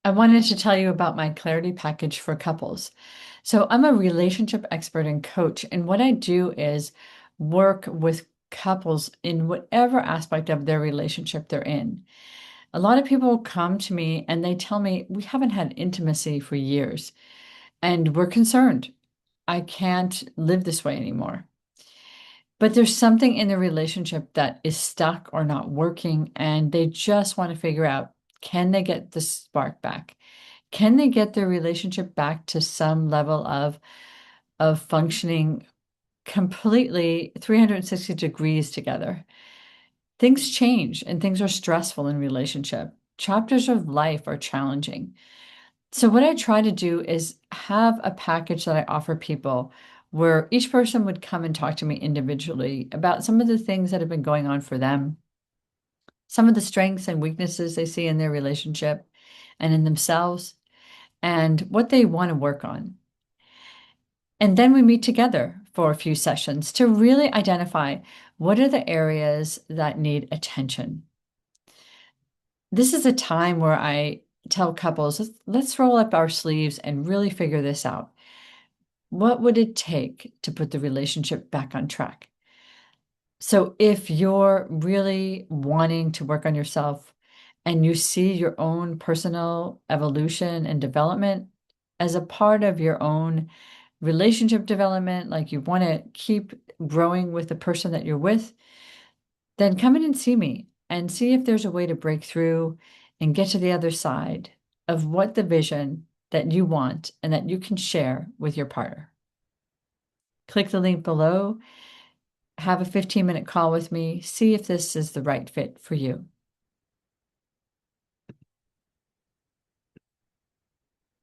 I wanted to tell you about my clarity package for couples. So, I'm a relationship expert and coach, and what I do is work with couples in whatever aspect of their relationship they're in. A lot of people come to me and they tell me, we haven't had intimacy for years, and we're concerned. I can't live this way anymore. But there's something in the relationship that is stuck or not working, and they just want to figure out, can they get the spark back? Can they get their relationship back to some level of functioning completely 360 degrees together? Things change and things are stressful in relationship. Chapters of life are challenging. So what I try to do is have a package that I offer people where each person would come and talk to me individually about some of the things that have been going on for them, some of the strengths and weaknesses they see in their relationship and in themselves, and what they want to work on. And then we meet together for a few sessions to really identify what are the areas that need attention. This is a time where I tell couples, let's roll up our sleeves and really figure this out. What would it take to put the relationship back on track? So if you're really wanting to work on yourself and you see your own personal evolution and development as a part of your own relationship development, like you want to keep growing with the person that you're with, then come in and see me and see if there's a way to break through and get to the other side of what the vision that you want and that you can share with your partner. Click the link below, have a 15-minute call with me, see if this is the right fit for you.